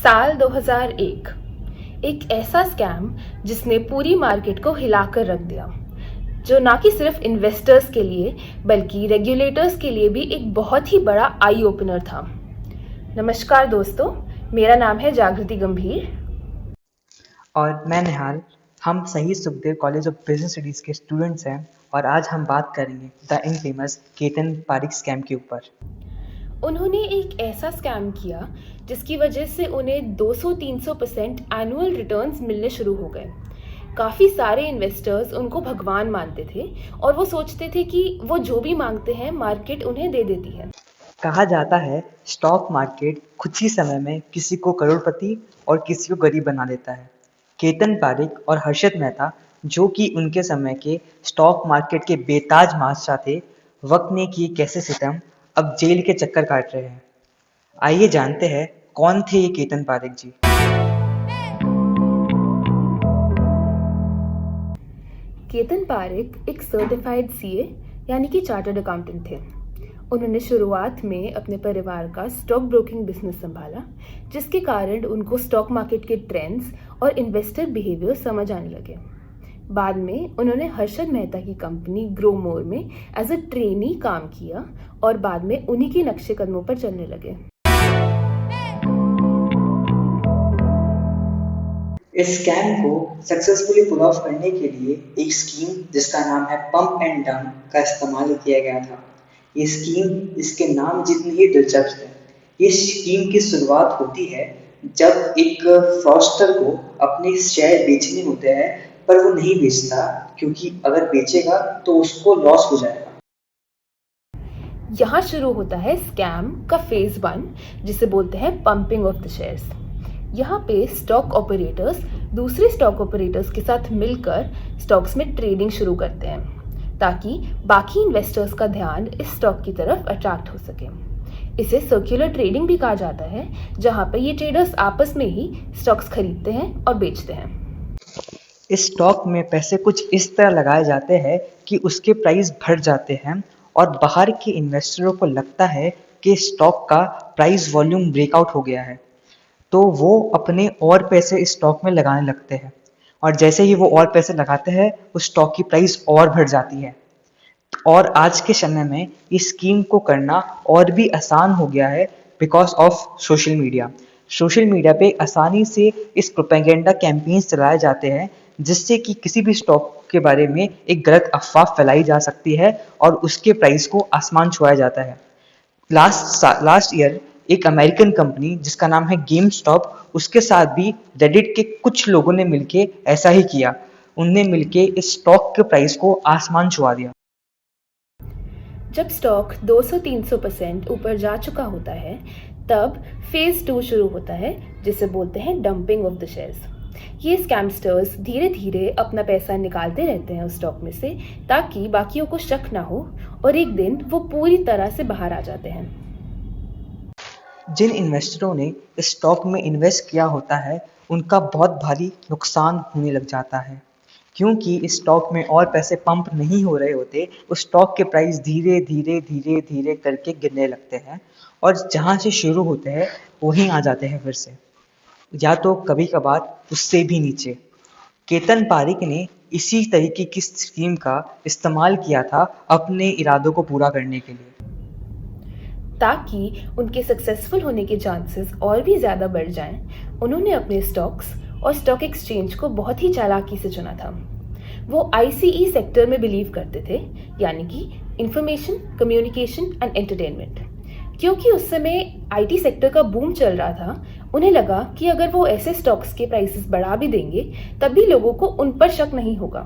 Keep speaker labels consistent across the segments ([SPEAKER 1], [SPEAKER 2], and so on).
[SPEAKER 1] साल 2001 एक ऐसा स्कैम जिसने पूरी मार्केट को हिलाकर रख दिया, जो ना कि सिर्फ इन्वेस्टर्स के लिए बल्कि रेगुलेटर्स के लिए भी एक बहुत ही बड़ा आई ओपनर था। नमस्कार दोस्तों, मेरा नाम है जागृति गंभीर
[SPEAKER 2] और मैं निहाल। हम Shaheed Sukhdev college of business studies के स्टूडेंट्स हैं और आज हम बात करेंगे the infamous Ketan Parekh scam के ऊपर।
[SPEAKER 1] उन्होंने एक ऐसा स्कैम किया जिसकी वजह से उन्हें 200-300% एनुअल रिटर्न्स मिलने शुरू हो गए। काफ़ी सारे इन्वेस्टर्स उनको भगवान मानते थे और वो सोचते थे कि वो जो भी मांगते हैं मार्केट उन्हें दे देती है।
[SPEAKER 2] कहा जाता है स्टॉक मार्केट कुछ ही समय में किसी को करोड़पति और किसी को गरीब बना देता है। केतन पारिक और हर्षद मेहता, जो कि उनके समय के स्टॉक मार्केट के बेताज बादशाह थे, वक्त ने किए कैसे सितम, अब जेल के चक्कर काट रहे हैं। आइए जानते हैं कौन थे ये केतन पारिक जी।
[SPEAKER 1] केतन पारिक एक सर्टिफाइड सीए यानी कि चार्टर्ड अकाउंटेंट थे। उन्होंने शुरुआत में अपने परिवार का स्टॉक ब्रोकिंग बिजनेस संभाला, जिसके कारण उनको स्टॉक मार्केट के ट्रेंड्स और इन्वेस्टर बिहेवियर समझ आने लगे। बाद में उन्होंने हर्षद मेहता की कंपनी ग्रोमोर में एज अ ट्रेनी काम किया और बाद में उन्हीं के नक्शे कदमों पर चलने लगे।
[SPEAKER 2] इस स्कैम को सक्सेसफुली पुल ऑफ करने के लिए एक स्कीम जिसका नाम है पंप एंड डंप का इस्तेमाल किया गया था। ये स्कीम इसके नाम जितनी ही दिलचस्प है। इस स्कीम की शुरुआत होती है जब एक फ्रॉस्टर को अपने शेयर बेचने होते हैं, पर वो नहीं बेचता क्योंकि अगर बेचेगा तो उसको लॉस हो जाएगा।
[SPEAKER 1] यहाँ शुरू होता है स्कैम का फेज 1, जिसे बोलते हैं पंपिंग ऑफ द शेयर्स। यहाँ पे स्टॉक ऑपरेटर्स दूसरे स्टॉक ऑपरेटर्स के साथ मिलकर स्टॉक्स में ट्रेडिंग शुरू करते हैं ताकि बाकी इन्वेस्टर्स का ध्यान इस स्टॉक की तरफ अट्रैक्ट हो सके। इसे सर्कुलर ट्रेडिंग भी कहा जाता है, जहाँ पे ये ट्रेडर्स आपस में ही स्टॉक्स खरीदते हैं और बेचते हैं।
[SPEAKER 2] इस स्टॉक में पैसे कुछ इस तरह लगाए जाते हैं कि उसके प्राइस बढ़ जाते हैं और बाहर के इन्वेस्टरों को लगता है कि स्टॉक का प्राइस वॉल्यूम ब्रेकआउट हो गया है, तो वो अपने और पैसे इस स्टॉक में लगाने लगते हैं और जैसे ही वो और पैसे लगाते हैं उस स्टॉक की प्राइस और बढ़ जाती है। और आज के समय में इस स्कीम को करना और भी आसान हो गया है because of social media. Social media पे आसानी से इस प्रोपेगेंडा कैंपेन्स चलाए जाते हैं जिससे कि किसी भी स्टॉक के बारे में एक गलत अफवाह फैलाई जा सकती है और उसके प्राइस को आसमान छुआया जाता है। लास्ट ईयर एक अमेरिकन कंपनी जिसका नाम है गेम स्टॉप, उसके साथ भी रेडिट के कुछ लोगों ने मिलके ऐसा ही किया। उनने मिलके इस स्टॉक के प्राइस को आसमान छुआ दिया।
[SPEAKER 1] जब स्टॉक 200-300% ऊपर जा चुका होता है, तब फेज 2 शुरू होता है, जिसे बोलते हैं डंपिंग ऑफ द शेयर्स। ये स्कैमस्टर्स धीरे धीरे अपना पैसा निकालते रहते हैं उस स्टॉक में से, ताकि बाकियों को शक ना हो और एक दिन वो पूरी तरह से बाहर आ जाते हैं।
[SPEAKER 2] जिन इन्वेस्टरों ने इस स्टॉक में इन्वेस्ट किया होता है उनका बहुत भारी नुकसान होने लग जाता है, क्योंकि इस स्टॉक में और पैसे पंप नहीं हो रहे होते। उस स्टॉक के प्राइस धीरे धीरे धीरे धीरे करके गिरने लगते हैं और जहाँ से शुरू होते हैं वहीं आ जाते हैं फिर से, या तो कभी कभार उससे भी नीचे। केतन पारिक ने इसी तरीके की स्कीम का इस्तेमाल किया था अपने इरादों को पूरा करने के लिए।
[SPEAKER 1] ताकि उनके सक्सेसफुल होने के चांसेस और भी ज़्यादा बढ़ जाएं, उन्होंने अपने स्टॉक्स और स्टॉक एक्सचेंज को बहुत ही चालाकी से चुना था। वो आईसीई सेक्टर में बिलीव करते थे, यानी कि इंफॉर्मेशन, कम्युनिकेशन एंड एंटरटेनमेंट। क्योंकि उस समय आईटी सेक्टर का बूम चल रहा था, उन्हें लगा कि अगर वो ऐसे स्टॉक्स के प्राइसेस बढ़ा भी देंगे तब भी लोगों को उन पर शक नहीं होगा।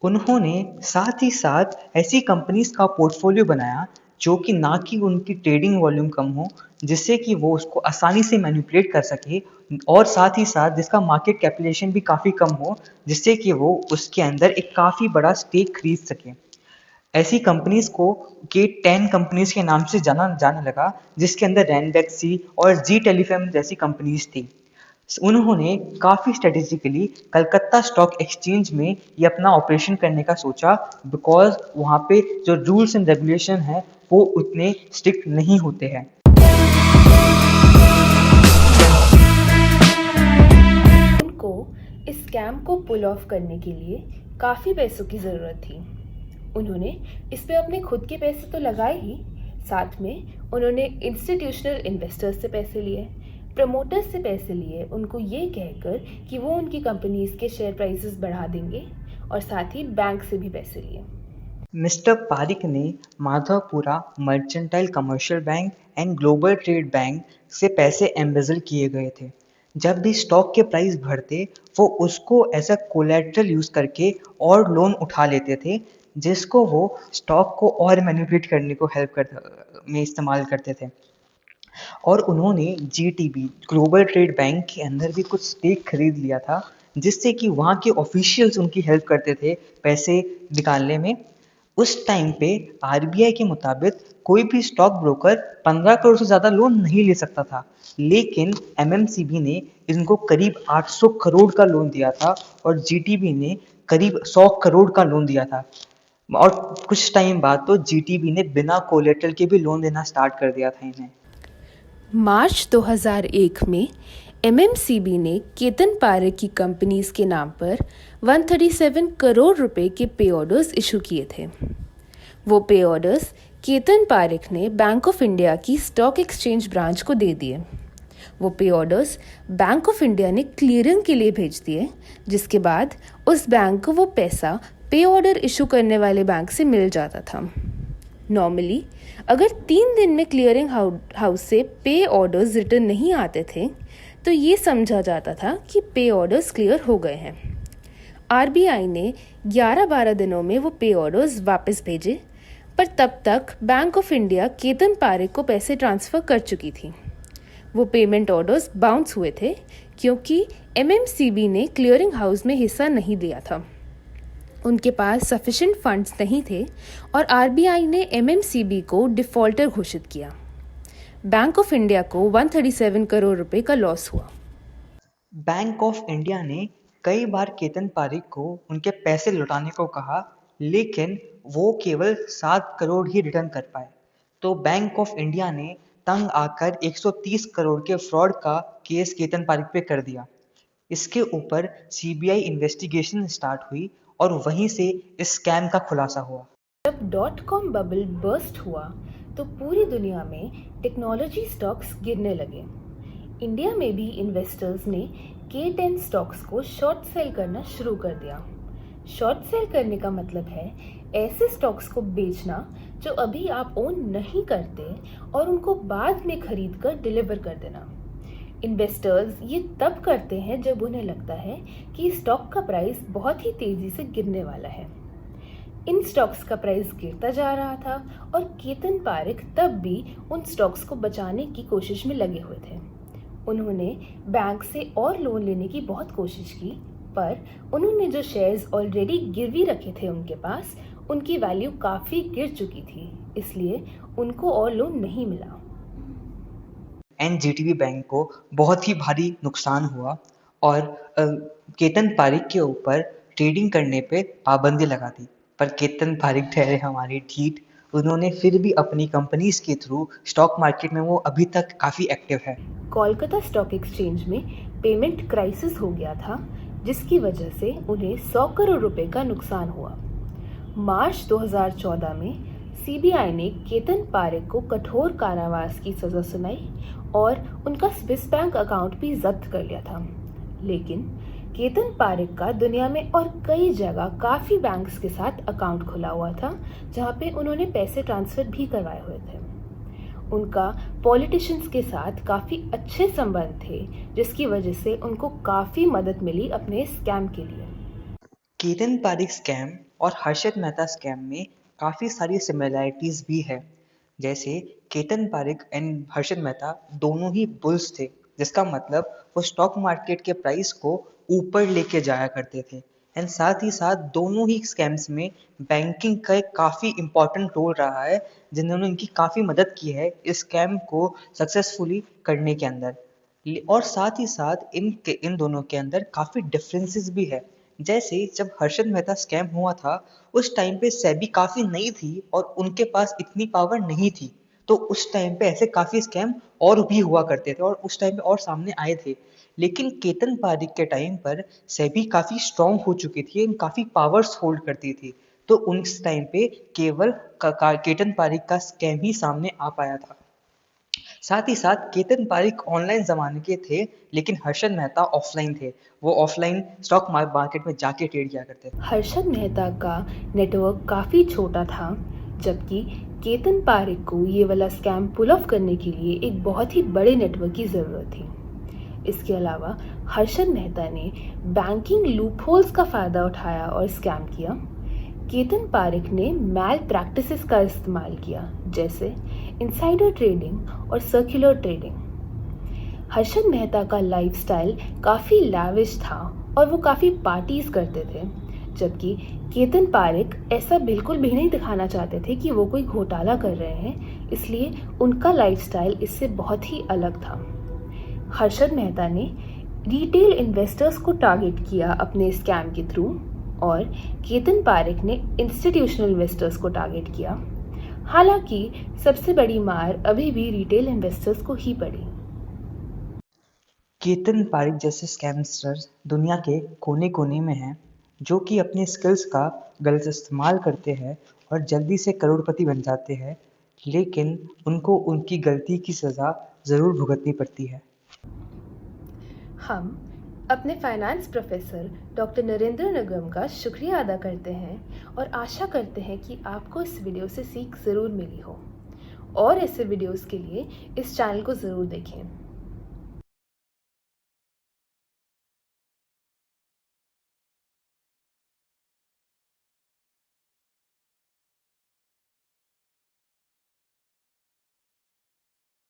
[SPEAKER 2] उन्होंने साथ ही साथ ऐसी कंपनीज का पोर्टफोलियो बनाया जो कि ना कि उनकी ट्रेडिंग वॉल्यूम कम हो, जिससे कि वो उसको आसानी से मैनिपुलेट कर सके, और साथ ही साथ जिसका मार्केट कैपिटलाइजेशन भी काफ़ी कम हो, जिससे कि वो उसके अंदर एक काफ़ी बड़ा स्टेक खरीद सके। ऐसी कंपनीज को के 10 कंपनीज के नाम से जाना जाने लगा, जिसके अंदर रैंडेक्सी और जी टेलीफॉर्म जैसी कंपनीज थी। उन्होंने काफ़ी स्ट्रेटेजिकली कलकत्ता स्टॉक एक्सचेंज में ये अपना ऑपरेशन करने का सोचा, बिकॉज वहाँ पे जो रूल्स एंड रेगुलेशन है वो उतने स्ट्रिक्ट नहीं होते हैं।
[SPEAKER 1] पुल ऑफ करने के लिए काफ़ी पैसों की ज़रूरत थी। उन्होंने इस पे अपने खुद के पैसे तो लगाए ही, साथ में उन्होंने इंस्टीट्यूशनल इन्वेस्टर्स से पैसे लिए, प्रमोटर्स से पैसे लिए, उनको ये कहकर कि वो उनकी कंपनीज के शेयर प्राइसेस बढ़ा देंगे, और साथ ही बैंक से भी पैसे लिए।
[SPEAKER 2] मिस्टर पारिक ने Madhavpura mercantile commercial bank and global trade bank से पैसे एम्बेजल किए गए थे। जब भी स्टॉक के प्राइस बढ़ते वो उसको एज अ कोलैटरल यूज करके और लोन उठा लेते थे, जिसको वो स्टॉक को और मैनिपुलेट करने को में इस्तेमाल करते थे। और उन्होंने जीटीबी ग्लोबल ट्रेड बैंक के अंदर भी कुछ स्टेक खरीद लिया था, जिससे कि वहाँ के ऑफिशियल्स उनकी हेल्प करते थे पैसे निकालने में। उस टाइम पे आरबीआई के मुताबिक कोई भी स्टॉक ब्रोकर 15 करोड़ से ज़्यादा लोन नहीं ले सकता था, लेकिन एमएमसीबी ने इनको करीब 800 करोड़ का लोन दिया था और जीटीबी ने करीब 100 करोड़ का लोन दिया था। और कुछ टाइम बाद तो जीटीबी ने बिना कोलेटरल के भी लोन देना स्टार्ट कर दिया था इन्हें।
[SPEAKER 1] मार्च 2001 में एमएमसीबी ने केतन पारेख की कंपनीज के नाम पर 137 करोड़ रुपए के पे ऑर्डर्स इशू किए थे। वो पे ऑर्डर्स केतन पारेख ने बैंक ऑफ इंडिया की स्टॉक एक्सचेंज ब्रांच को दे दिए। वो पे ऑर्डर्स बैंक ऑफ इंडिया ने क्लियरिंग के लिए भेज दिए, जिसके बाद उस बैंक को वो पैसा पे ऑर्डर इशू करने वाले बैंक से मिल जाता था। नॉर्मली अगर 3 दिन में क्लियरिंग हाउस से पे ऑर्डर्स रिटर्न नहीं आते थे तो ये समझा जाता था कि पे ऑर्डर्स क्लियर हो गए हैं। आरबीआई ने 11-12 दिनों में वो पे ऑर्डर्स वापस भेजे, पर तब तक bank of India Ketan Parekh को पैसे ट्रांसफ़र कर चुकी थी। वो पेमेंट ऑर्डर्स बाउंस हुए थे क्योंकि एमएमसीबी ने क्लियरिंग हाउस में हिस्सा नहीं दिया था। उनके पास सफिशिएंट फंड्स नहीं थे और आरबीआई ने एमएमसीबी को डिफ़ॉल्टर घोषित किया। बैंक ऑफ इंडिया को 137 करोड़ रुपए का लॉस हुआ।
[SPEAKER 2] बैंक ऑफ इंडिया ने कई बार केतन पारेख को उनके पैसे लौटाने को कहा, लेकिन वो केवल 7 करोड़ ही रिटर्न कर पाए। तो बैंक ऑफ इंडिया ने तंग आकर 130 करोड़ के फ्रॉड का केस केतन पारेख पे कर दिया। इसके ऊपर सीबीआई इन्वेस्टिगेशन स्टार्ट हुई और वहीं से इस स्कैम का खुलासा हुआ।
[SPEAKER 1] जब .com बबल बर्स्ट हुआ तो पूरी दुनिया में टेक्नोलॉजी स्टॉक्स गिरने लगे। इंडिया में भी इन्वेस्टर्स ने K10 स्टॉक्स को शॉर्ट सेल करना शुरू कर दिया। शॉर्ट सेल करने का मतलब है ऐसे स्टॉक्स को बेचना जो अभी आप ओन नहीं करते और उनको बाद में खरीद कर डिलीवर कर देना। इन्वेस्टर्स ये तब करते हैं जब उन्हें लगता है कि स्टॉक का प्राइस बहुत ही तेज़ी से गिरने वाला है। इन स्टॉक्स का प्राइस गिरता जा रहा था और केतन पारेख तब भी उन स्टॉक्स को बचाने की कोशिश में लगे हुए थे। उन्होंने बैंक से और लोन लेने की बहुत कोशिश की, पर उन्होंने जो शेयर्स ऑलरेडी गिरवी रखे थे उनके पास, उनकी वैल्यू काफ़ी गिर चुकी थी, इसलिए उनको और लोन नहीं मिला।
[SPEAKER 2] एनजीटीबी बैंक को बहुत ही भारी नुकसान हुआ और केतन पारेख के ऊपर ट्रेडिंग करने पे पाबंदी लगा दी। पर केतन पारेख ठहरे हमारे ढीठ, उन्होंने फिर भी अपनी कंपनीज के थ्रू स्टॉक मार्केट में वो अभी तक काफ़ी एक्टिव है।
[SPEAKER 1] कोलकाता स्टॉक एक्सचेंज में पेमेंट क्राइसिस हो गया था, जिसकी वजह से उन्हें 100 करोड़ रुपए का नुकसान हुआ। मार्च 2014 में सीबीआई ने केतन पारेख को कठोर कारावास की सज़ा सुनाई और उनका स्विस बैंक अकाउंट भी जब्त कर लिया था। लेकिन केतन पारेख का दुनिया में और कई जगह काफ़ी बैंक्स के साथ अकाउंट खुला हुआ था, जहां पे उन्होंने पैसे ट्रांसफ़र भी करवाए हुए थे। उनका पॉलिटिशियंस के साथ काफ़ी अच्छे संबंध थे, जिसकी वजह से उनको काफ़ी मदद मिली अपने स्कैम के लिए।
[SPEAKER 2] केतन पारेख स्कैम और हर्षद मेहता स्कैम में काफ़ी सारी सिमिलैरिटीज़ भी है। जैसे केतन पारेख एंड हर्षद मेहता दोनों ही बुल्स थे, जिसका मतलब वो स्टॉक मार्केट के प्राइस को ऊपर लेके जाया करते थे। एंड साथ ही साथ दोनों ही स्कैम्स में बैंकिंग का एक काफ़ी इम्पॉर्टेंट रोल रहा है, जिन्होंने उनकी काफ़ी मदद की है इस स्कैम को सक्सेसफुली करने के अंदर। और साथ ही साथ इन दोनों के अंदर काफ़ी डिफरेंसेस भी है। जैसे जब हर्षद मेहता स्कैम हुआ था, उस टाइम पे सेबी काफ़ी नई थी और उनके पास इतनी पावर नहीं थी, तो उस टाइम पे ऐसे काफ़ी स्कैम और भी हुआ करते थे और उस टाइम पे और सामने आए थे। लेकिन केतन पारिक के टाइम पर सेबी काफ़ी स्ट्रॉन्ग हो चुकी थी एंड काफ़ी पावर्स होल्ड करती थी। तो उस टाइम पे केवल केतन पारिक का स्कैम ही सामने आ पाया था। साथ ही साथ केतन पारिक ऑनलाइन ज़माने के थे, लेकिन हर्षद मेहता ऑफलाइन थे। वो ऑफलाइन स्टॉक मार्केट में जाके ट्रेड किया करते थे।
[SPEAKER 1] हर्षद मेहता का नेटवर्क काफ़ी छोटा था, जबकि केतन पारेख को ये वाला स्कैम पुल ऑफ करने के लिए एक बहुत ही बड़े नेटवर्क की ज़रूरत थी। इसके अलावा हर्षद मेहता ने बैंकिंग लूपहोल्स का फ़ायदा उठाया और स्कैम किया। केतन पारेख ने मैल प्रैक्टिसेस का इस्तेमाल किया, जैसे इनसाइडर ट्रेडिंग और सर्कुलर ट्रेडिंग। हर्षद मेहता का लाइफस्टाइल काफ़ी लैविश था और वो काफ़ी पार्टीज करते थे, जबकि केतन पारेख ऐसा बिल्कुल भी नहीं दिखाना चाहते थे कि वो कोई घोटाला कर रहे हैं, इसलिए उनका लाइफस्टाइल इससे बहुत ही अलग था। हर्षद मेहता ने रिटेल इन्वेस्टर्स को टारगेट किया अपने स्कैम के थ्रू और केतन पारेख ने इंस्टीट्यूशनल इन्वेस्टर्स को टारगेट किया। हालांकि सबसे बड़ी मार अभी भी रिटेल इन्वेस्टर्स को ही पड़ी।
[SPEAKER 2] केतन पारिक जैसे स्कैमस्टर दुनिया के कोने-कोने में हैं, जो कि अपने स्किल्स का गलत इस्तेमाल करते हैं और जल्दी से करोड़पति बन जाते हैं, लेकिन उनको उनकी गलती की सज़ा ज़रूर भुगतनी पड़ती है।
[SPEAKER 1] हम अपने फाइनेंस प्रोफेसर डॉक्टर नरेंद्र नगम का शुक्रिया अदा करते हैं और आशा करते हैं कि आपको इस वीडियो से सीख ज़रूर मिली हो और ऐसे वीडियोस के लिए इस चैनल को ज़रूर देखें।